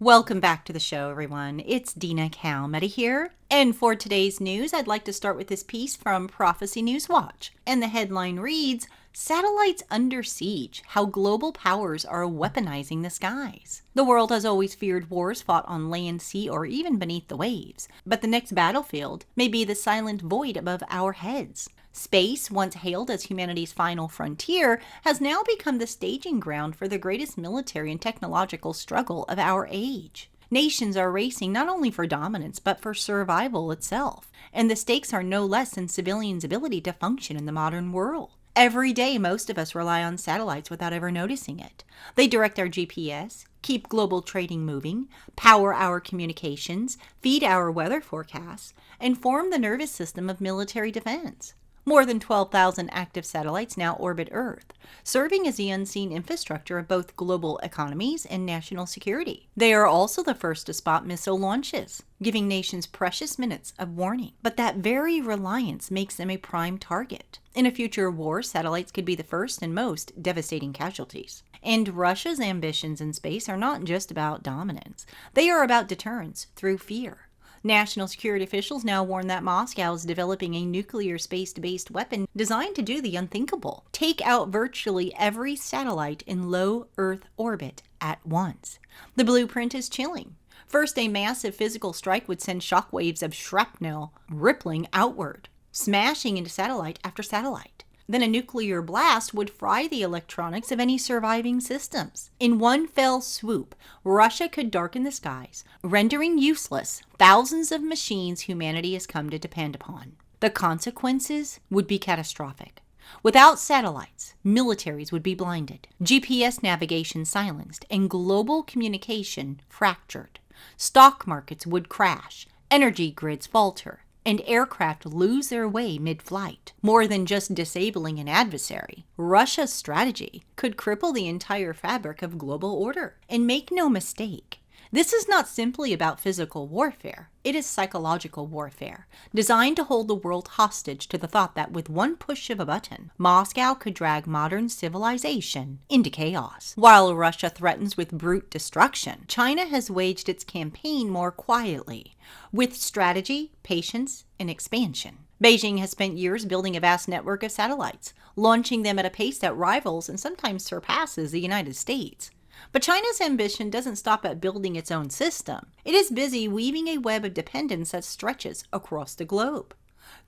Welcome back to the show, everyone. It's DinaKalmeta here. And for today's news, I'd like to start with this piece from Prophecy News Watch. And the headline reads, Satellites Under Siege, How Global Powers Are Weaponizing the Skies. The world has always feared wars fought on land, sea, or even beneath the waves. But the next battlefield may be the silent void above our heads. Space, once hailed as humanity's final frontier, has now become the staging ground for the greatest military and technological struggle of our age. Nations are racing not only for dominance, but for survival itself, and the stakes are no less than civilians' ability to function in the modern world. Every day, most of us rely on satellites without ever noticing it. They direct our GPS, keep global trading moving, power our communications, feed our weather forecasts, and form the nervous system of military defense. More than 12,000 active satellites now orbit Earth, serving as the unseen infrastructure of both global economies and national security. They are also the first to spot missile launches, giving nations precious minutes of warning. But that very reliance makes them a prime target. In a future war, satellites could be the first and most devastating casualties. And Russia's ambitions in space are not just about dominance. They are about deterrence through fear. National security officials now warn that Moscow is developing a nuclear space-based weapon designed to do the unthinkable. Take out virtually every satellite in low Earth orbit at once. The blueprint is chilling. First, a massive physical strike would send shockwaves of shrapnel rippling outward, smashing into satellite after satellite. Then a nuclear blast would fry the electronics of any surviving systems. In one fell swoop, Russia could darken the skies, rendering useless thousands of machines humanity has come to depend upon. The consequences would be catastrophic. Without satellites, militaries would be blinded, GPS navigation silenced, and global communication fractured. Stock markets would crash, energy grids falter, and aircraft lose their way mid-flight. More than just disabling an adversary, Russia's strategy could cripple the entire fabric of global order. And make no mistake, this is not simply about physical warfare. It is psychological warfare, designed to hold the world hostage to the thought that with one push of a button, Moscow could drag modern civilization into chaos. While Russia threatens with brute destruction, China has waged its campaign more quietly, with strategy, patience, and expansion. Beijing has spent years building a vast network of satellites, launching them at a pace that rivals and sometimes surpasses the United States. But China's ambition doesn't stop at building its own system. It is busy weaving a web of dependence that stretches across the globe.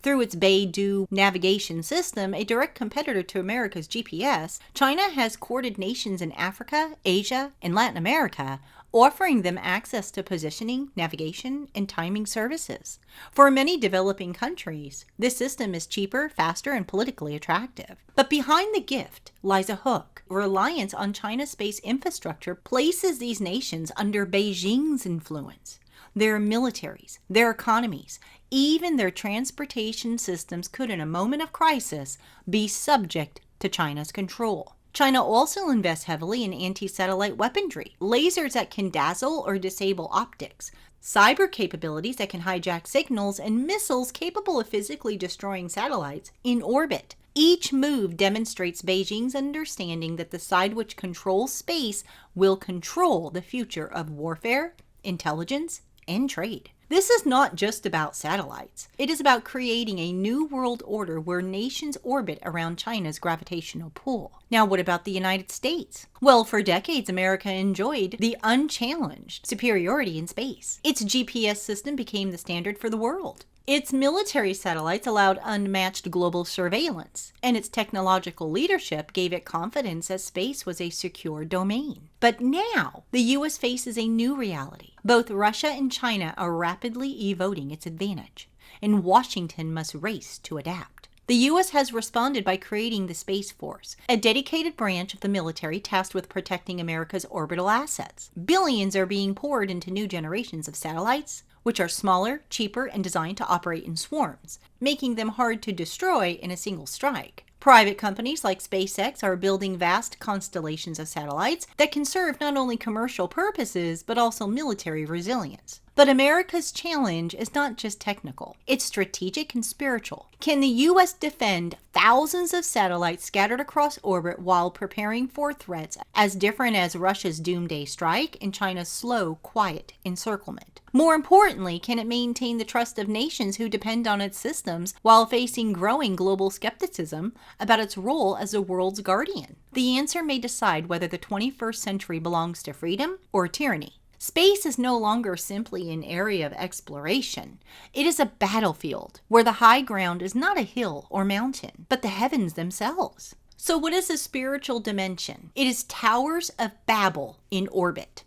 Through its Beidou navigation system, a direct competitor to America's GPS, China has courted nations in Africa, Asia, and Latin America, offering them access to positioning, navigation, and timing services. For many developing countries, this system is cheaper, faster, and politically attractive. But behind the gift lies a hook. Reliance on China's space infrastructure places these nations under Beijing's influence. Their militaries, their economies, even their transportation systems could, in a moment of crisis, be subject to China's control. China also invests heavily in anti-satellite weaponry, lasers that can dazzle or disable optics, cyber capabilities that can hijack signals, and missiles capable of physically destroying satellites in orbit. Each move demonstrates Beijing's understanding that the side which controls space will control the future of warfare, intelligence, and trade. This is not just about satellites. It is about creating a new world order where nations orbit around China's gravitational pull. Now, what about the United States? Well, for decades, America enjoyed the unchallenged superiority in space. Its GPS system became the standard for the world. Its military satellites allowed unmatched global surveillance, and its technological leadership gave it confidence as space was a secure domain. But now, the U.S. faces a new reality. Both Russia and China are rapidly eroding its advantage, and Washington must race to adapt. The U.S. has responded by creating the Space Force, a dedicated branch of the military tasked with protecting America's orbital assets. Billions are being poured into new generations of satellites, which are smaller, cheaper, and designed to operate in swarms, making them hard to destroy in a single strike. Private companies like SpaceX are building vast constellations of satellites that can serve not only commercial purposes, but also military resilience. But America's challenge is not just technical, it's strategic and spiritual. Can the U.S. defend thousands of satellites scattered across orbit while preparing for threats as different as Russia's doomsday strike and China's slow, quiet encirclement? More importantly, can it maintain the trust of nations who depend on its systems while facing growing global skepticism about its role as the world's guardian? The answer may decide whether the 21st century belongs to freedom or tyranny. Space is no longer simply an area of exploration. It is a battlefield where the high ground is not a hill or mountain, but the heavens themselves. So what is a spiritual dimension? It is towers of Babel in orbit.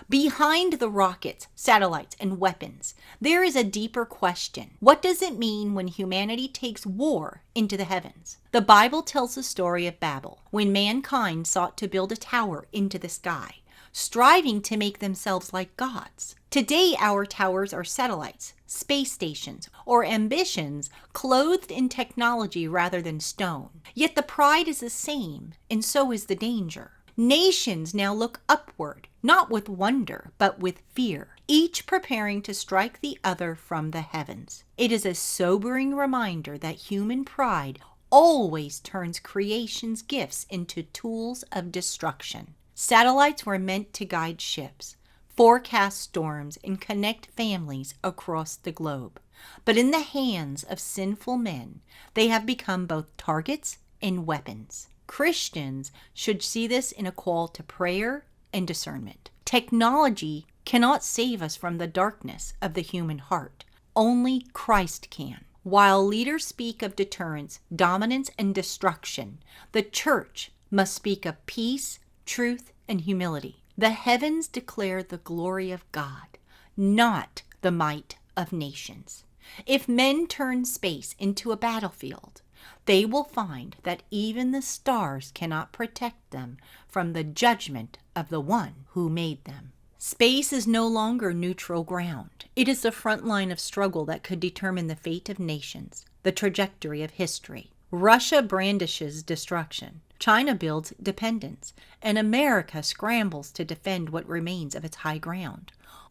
Behind the rockets, satellites, and weapons, there is a deeper question. What does it mean when humanity takes war into the heavens? The Bible tells the story of Babel, when mankind sought to build a tower into the sky, striving to make themselves like gods. Today, our towers are satellites, space stations, or ambitions clothed in technology rather than stone. Yet the pride is the same, and so is the danger. Nations now look upward, not with wonder, but with fear, each preparing to strike the other from the heavens. It is a sobering reminder that human pride always turns creation's gifts into tools of destruction. Satellites were meant to guide ships, forecast storms, and connect families across the globe. But in the hands of sinful men, they have become both targets and weapons. Christians should see this in a call to prayer and discernment. Technology cannot save us from the darkness of the human heart. Only Christ can. While leaders speak of deterrence, dominance, and destruction, the church must speak of peace, truth, and humility. The heavens declare the glory of God, not the might of nations. If men turn space into a battlefield, they will find that even the stars cannot protect them from the judgment of the one who made them. Space is no longer neutral ground. It is the front line of struggle that could determine the fate of nations, the trajectory of history. Russia brandishes destruction. China builds dependence, and America scrambles to defend what remains of its high ground.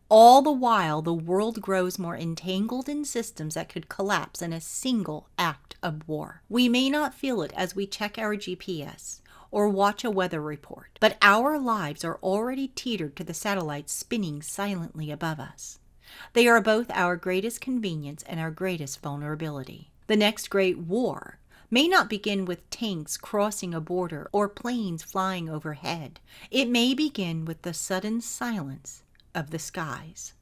All the while, the world grows more entangled in systems that could collapse in a single act of war. We may not feel it as we check our GPS or watch a weather report, but our lives are already tethered to the satellites spinning silently above us. They are both our greatest convenience and our greatest vulnerability. The next great war may not begin with tanks crossing a border or planes flying overhead. It may begin with the sudden silence of the skies.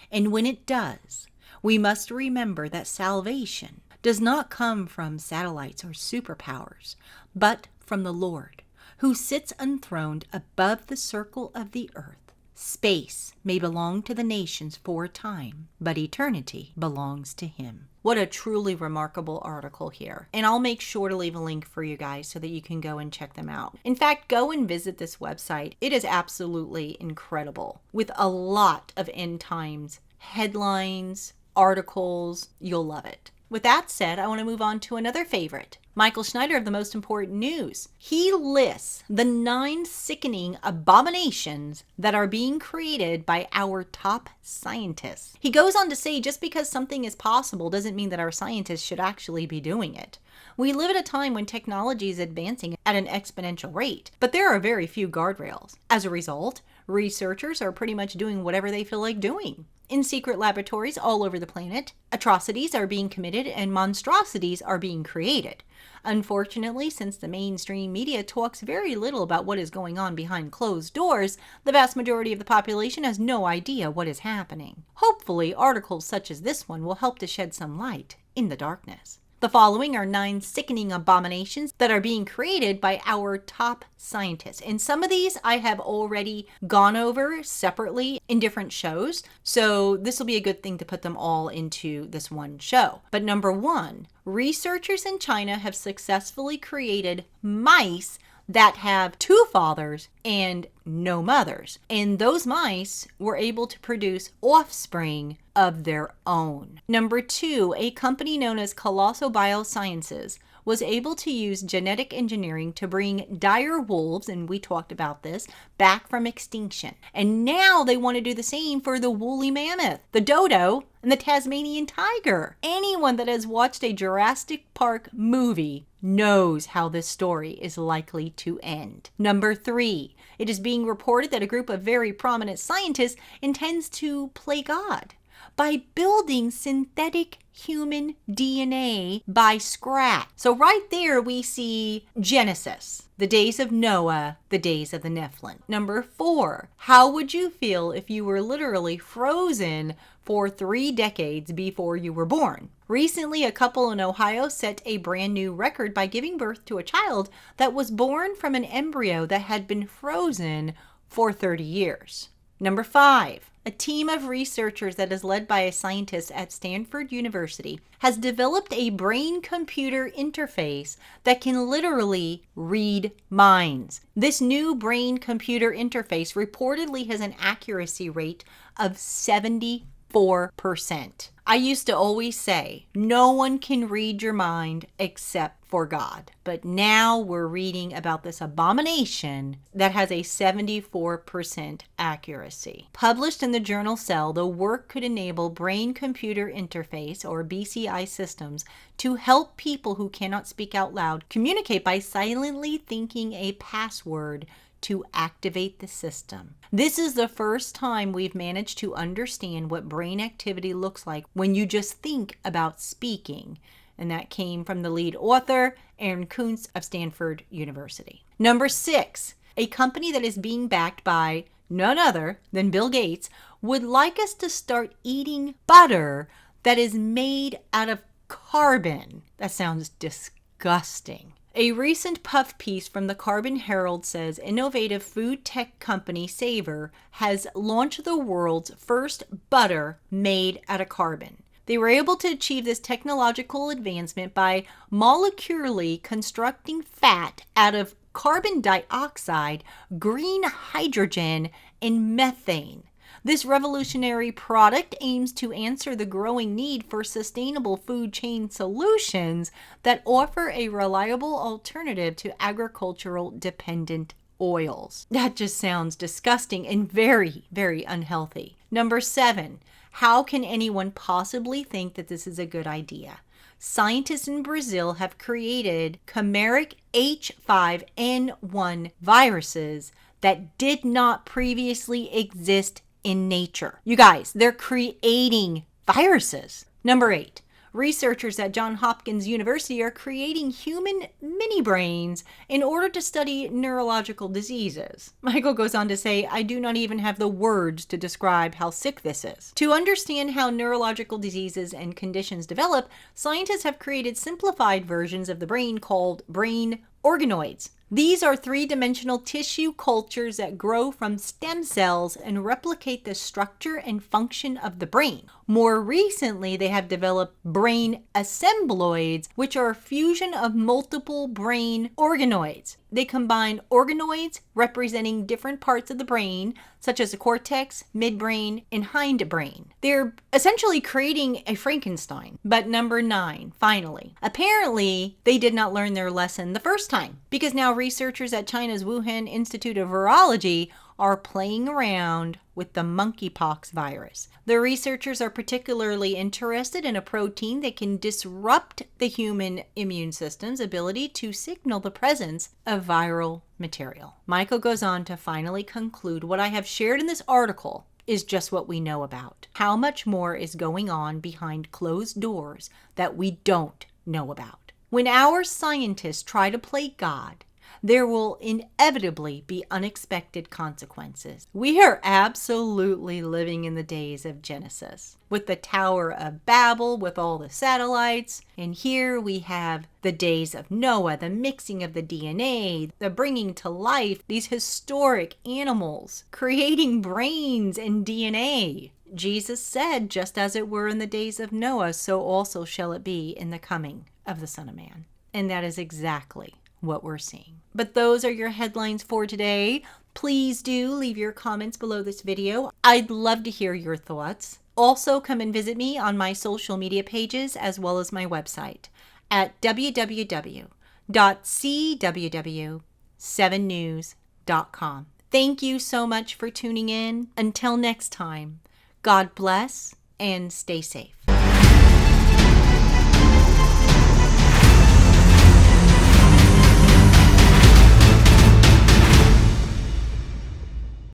And when it does, we must remember that salvation does not come from satellites or superpowers, but from the Lord, who sits enthroned above the circle of the earth. Space may belong to the nations for a time, but eternity belongs to Him. What a truly remarkable article here. And I'll make sure to leave a link for you guys so that you can go and check them out. In fact, go and visit this website. It is absolutely incredible with a lot of end times headlines, articles. You'll love it. With that said, I want to move on to another favorite. Michael Schneider of The Most Important News. He lists the 9 sickening abominations that are being created by our top scientists. He goes on to say just because something is possible doesn't mean that our scientists should actually be doing it. We live at a time when technology is advancing at an exponential rate, but there are very few guardrails. As a result, researchers are pretty much doing whatever they feel like doing. In secret laboratories all over the planet, atrocities are being committed and monstrosities are being created. Unfortunately, since the mainstream media talks very little about what is going on behind closed doors, the vast majority of the population has no idea what is happening. Hopefully, articles such as this one will help to shed some light in the darkness. The following are 9 sickening abominations that are being created by our top scientists. And some of these I have already gone over separately in different shows. So this will be a good thing to put them all into this one show. But number 1, researchers in China have successfully created mice that have 2 fathers and no mothers. And those mice were able to produce offspring of their own. Number 2, a company known as Colossal Biosciences was able to use genetic engineering to bring dire wolves, and we talked about this, back from extinction. And now they want to do the same for the woolly mammoth, the dodo, and the Tasmanian tiger. Anyone that has watched a Jurassic Park movie knows how this story is likely to end. Number 3, it is being reported that a group of very prominent scientists intends to play God by building synthetic human DNA by scratch. So right there we see Genesis, the days of Noah, the days of the Nephilim. Number 4, how would you feel if you were literally frozen for 3 decades before you were born? Recently, a couple in Ohio set a brand new record by giving birth to a child that was born from an embryo that had been frozen for 30 years. Number 5, a team of researchers that is led by a scientist at Stanford University has developed a brain-computer interface that can literally read minds. This new brain-computer interface reportedly has an accuracy rate of 74%. I used to always say, no one can read your mind except for God. But now we're reading about this abomination that has a 74% accuracy. Published in the journal Cell, the work could enable brain-computer interface, or BCI systems, to help people who cannot speak out loud communicate by silently thinking a password to activate the system. This is the first time we've managed to understand what brain activity looks like when you just think about speaking. And that came from the lead author, Aaron Kuntz of Stanford University. Number 6, a company that is being backed by none other than Bill Gates would like us to start eating butter that is made out of carbon. That sounds disgusting. A recent puff piece from the Carbon Herald says innovative food tech company Savor has launched the world's first butter made out of carbon. They were able to achieve this technological advancement by molecularly constructing fat out of carbon dioxide, green hydrogen, and methane. This revolutionary product aims to answer the growing need for sustainable food chain solutions that offer a reliable alternative to agricultural dependent oils. That just sounds disgusting and very, very unhealthy. Number 7, how can anyone possibly think that this is a good idea? Scientists in Brazil have created chimeric H5N1 viruses that did not previously exist in nature. You guys, they're creating viruses. Number 8, researchers at Johns Hopkins University are creating human mini brains in order to study neurological diseases. Michael goes on to say, I do not even have the words to describe how sick this is. To understand how neurological diseases and conditions develop, scientists have created simplified versions of the brain called brain organoids. These are 3-dimensional tissue cultures that grow from stem cells and replicate the structure and function of the brain. More recently, they have developed brain assembloids, which are a fusion of multiple brain organoids. They combine organoids representing different parts of the brain, such as the cortex, midbrain, and hindbrain. They're essentially creating a Frankenstein. But number 9, finally, apparently they did not learn their lesson the first time, because now researchers at China's Wuhan Institute of Virology are playing around with the monkeypox virus. The researchers are particularly interested in a protein that can disrupt the human immune system's ability to signal the presence of viral material. Michael goes on to finally conclude what I have shared in this article is just what we know about. How much more is going on behind closed doors that we don't know about? When our scientists try to play God, there will inevitably be unexpected consequences. We are absolutely living in the days of Genesis, with the Tower of Babel, with all the satellites. And here we have the days of Noah, the mixing of the DNA, the bringing to life these historic animals, creating brains and DNA. Jesus said, just as it were in the days of Noah, so also shall it be in the coming of the Son of Man. And that is exactly what we're seeing. But those are your headlines for today. Please do leave your comments below this video. I'd love to hear your thoughts. Also, come and visit me on my social media pages as well as my website. at www.cww7news.com. Thank you so much for tuning in. Until next time, God bless and stay safe.